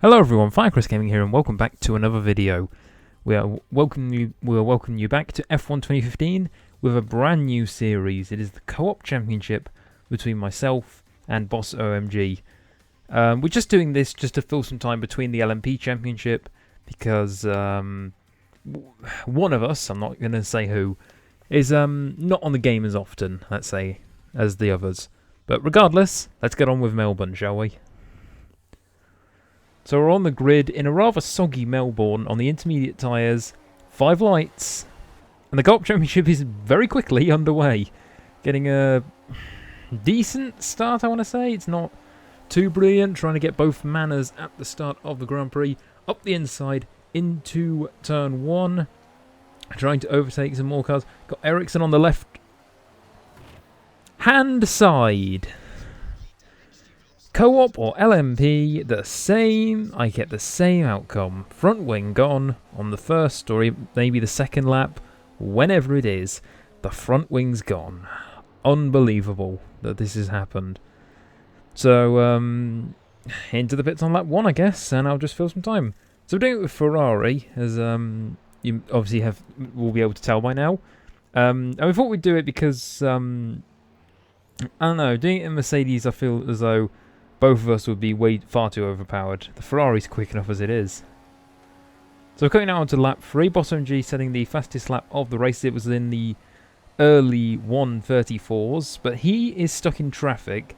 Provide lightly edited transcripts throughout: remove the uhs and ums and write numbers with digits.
Hello everyone, Firecrest Gaming here, and welcome back to another video. We'll welcome you back to F1 2015 with a brand new series. It is the co-op championship between myself and Boss OMG. We're just doing this just to fill some time between the LMP championship because one of us, I'm not going to say who, is not on the game as often, let's say, as the others. But regardless, let's get on with Melbourne, shall we? So we're on the grid in a rather soggy Melbourne on the intermediate tyres, 5 lights, and the co-op championship is very quickly underway. Getting a decent start, I want to say. It's not too brilliant, trying to get both manners at the start of the Grand Prix. Up the inside into turn 1, trying to overtake some more cars. Got Ericsson on the left hand side. Co-op or LMP, the same. I get the same outcome. Front wing gone on the first or maybe the second lap. Whenever it is, the front wing's gone. Unbelievable that this has happened. So, into the pits on lap 1, I guess, and I'll just fill some time. So we're doing it with Ferrari, as you obviously will be able to tell by now. And we thought we'd do it because, I don't know, doing it in Mercedes, I feel as though both of us would be far too overpowered. The Ferrari's quick enough as it is. So we're coming now on to lap 3. Boss MG setting the fastest lap of the race. It was in the early 1:34s, but he is stuck in traffic.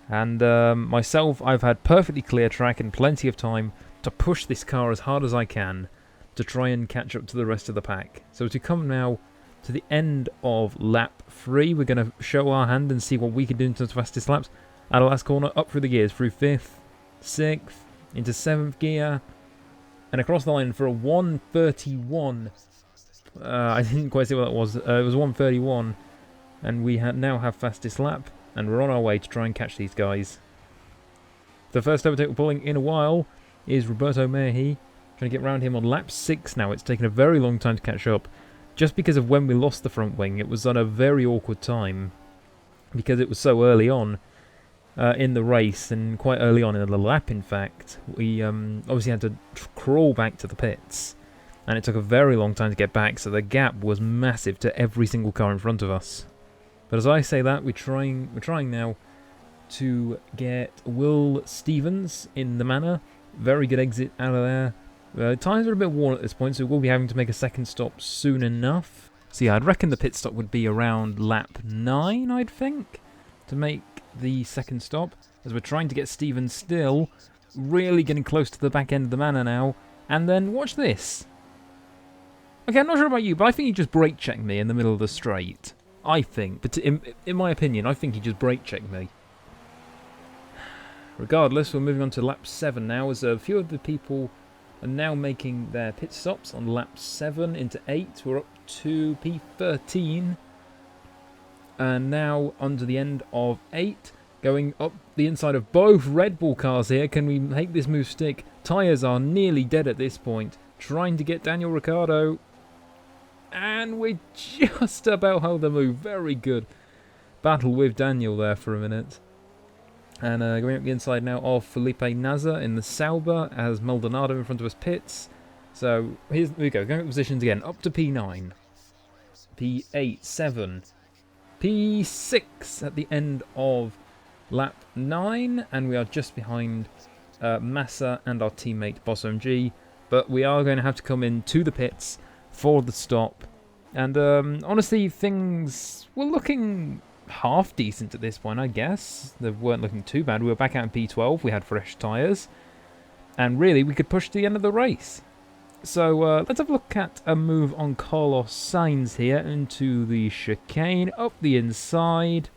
And myself, I've had perfectly clear track and plenty of time to push this car as hard as I can to try and catch up to the rest of the pack. So to come now to the end of lap 3, we're going to show our hand and see what we can do in terms of fastest laps. At the last corner, up through the gears, through 5th, 6th, into 7th gear, and across the line for a 1:31. I didn't quite see what that was. It was 1:31, and we now have fastest lap, and we're on our way to try and catch these guys. The first overtake we're pulling in a while is Roberto Mehi, trying to get around him on lap 6 now. It's taken a very long time to catch up, just because of when we lost the front wing. It was on a very awkward time, because it was so early on. In the race, and quite early on in the lap, in fact, we obviously had to crawl back to the pits, and it took a very long time to get back, so the gap was massive to every single car in front of us. But as I say that, we're trying now to get Will Stevens in the manor. Very good exit out of there. Tyres are a bit worn at this point, so we'll be having to make a second stop soon enough. So yeah, I'd reckon the pit stop would be around lap 9, I'd think, to make the second stop, as we're trying to get Stevens still, really getting close to the back end of the manor now. And then watch this. Okay, I'm not sure about you, but I think he just brake checked me in the middle of the straight. I think, but in my opinion, I think he just brake checked me. Regardless, we're moving on to lap 7 now, as a few of the people are now making their pit stops on lap 7 into 8. We're up to P13. And now onto the end of 8, going up the inside of both Red Bull cars here. Can we make this move stick? Tyres are nearly dead at this point. Trying to get Daniel Ricciardo. And we just about held the move. Very good battle with Daniel there for a minute. And going up the inside now of Felipe Nasr in the Sauber as Maldonado in front of us pits. So here we go, going up positions again. Up to P9. P8, 7. P6 at the end of lap 9, and we are just behind Massa and our teammate Boss MG, but we are going to have to come in to the pits for the stop. And honestly, things were looking half decent at this point, I guess. They weren't looking too bad. We were back out in P12, we had fresh tyres, and really we could push to the end of the race. So let's have a look at a move on Carlos Sainz here into the chicane, up the inside.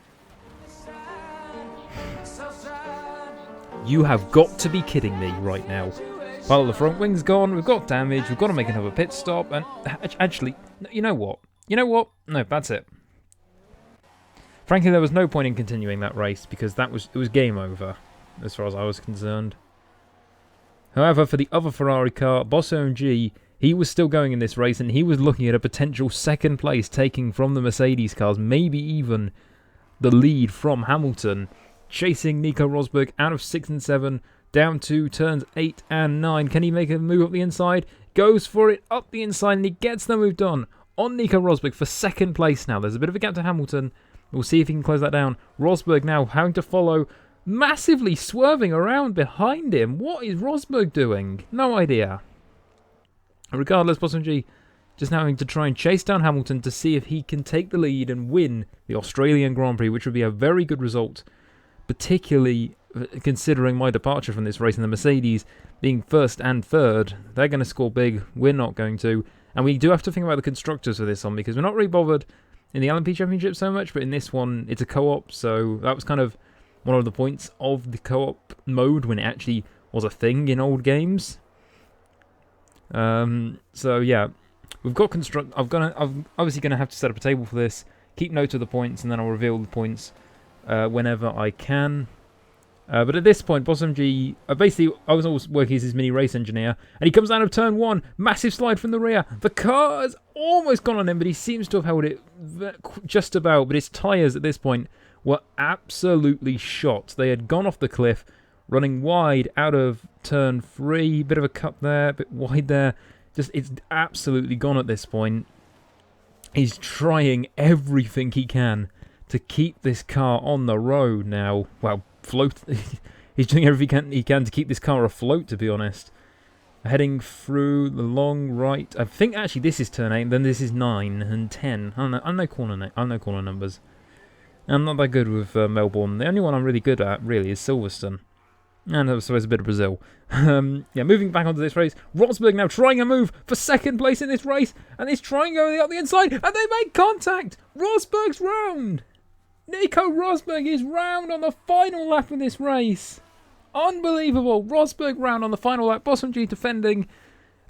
You have got to be kidding me right now. Well, the front wing's gone, we've got damage, we've got to make another pit stop, and actually, you know what? No, that's it. Frankly, there was no point in continuing that race, because it was game over, as far as I was concerned. However, for the other Ferrari car, Boss OMG, he was still going in this race, and he was looking at a potential second place, taking from the Mercedes cars, maybe even the lead from Hamilton, chasing Nico Rosberg out of 6 and 7 down to turns 8 and 9. Can he make a move up the inside? Goes for it up the inside and he gets the move done on Nico Rosberg for second place now. There's a bit of a gap to Hamilton. We'll see if he can close that down. Rosberg now having to follow, massively swerving around behind him. What is Rosberg doing? No idea. Regardless, Bottom G just now having to try and chase down Hamilton to see if he can take the lead and win the Australian Grand Prix, which would be a very good result, particularly considering my departure from this race and the Mercedes being first and third. They're going to score big. We're not going to. And we do have to think about the constructors for this one, because we're not really bothered in the LMP Championship so much, but in this one it's a co-op, so that was kind of one of the points of the co-op mode when it actually was a thing in old games. So yeah, we've got I'm obviously going to have to set up a table for this, keep note of the points, and then I'll reveal the points whenever I can. But at this point, Boss MG, I was always working as his mini race engineer, and he comes out of turn 1, massive slide from the rear. The car has almost gone on him, but he seems to have held it just about. But his tyres at this point were absolutely shot. They had gone off the cliff, running wide out of turn 3. Bit of a cut there, a bit wide there. It's absolutely gone at this point. He's trying everything he can to keep this car on the road now. Well, float. He's doing everything he can to keep this car afloat, to be honest. Heading through the long right. I think actually this is turn 8, and then this is 9 and 10. I'm no corner numbers. I'm not that good with Melbourne. The only one I'm really good at, really, is Silverstone. And I suppose a bit of Brazil. Yeah, moving back onto this race. Rosberg now trying a move for second place in this race. And he's trying going up the inside. And they make contact. Rosberg's round. Nico Rosberg is round on the final lap of this race. Unbelievable. Rosberg round on the final lap. Boss G defending.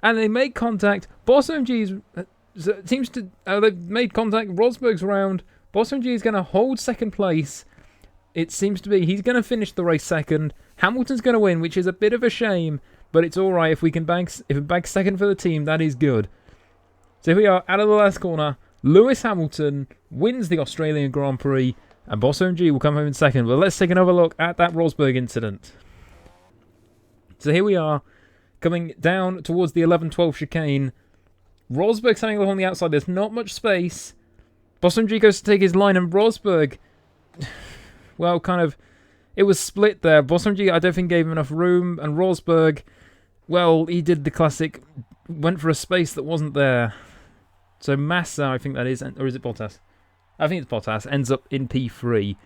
And they make contact. Boss G's seems to... they've made contact. Rosberg's round. Boss G is going to hold second place. It seems to be he's going to finish the race second. Hamilton's going to win, which is a bit of a shame, but it's all right if we bag second for the team. That is good. So here we are out of the last corner. Lewis Hamilton wins the Australian Grand Prix, and Boss OMG will come home in second. But let's take another look at that Rosberg incident. So here we are, coming down towards the 11-12 chicane. Rosberg's hanging along the outside. There's not much space. Boss OMG goes to take his line, and Rosberg... Well, kind of, it was split there. Boss MG, I don't think, gave him enough room. And Rosberg, well, he did the classic, went for a space that wasn't there. So Massa, I think that is, or is it Bottas? I think it's Bottas, ends up in P3.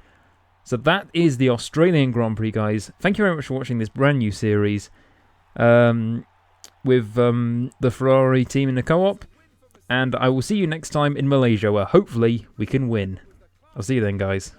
So that is the Australian Grand Prix, guys. Thank you very much for watching this brand new series with the Ferrari team in the co-op. And I will see you next time in Malaysia, where hopefully we can win. I'll see you then, guys.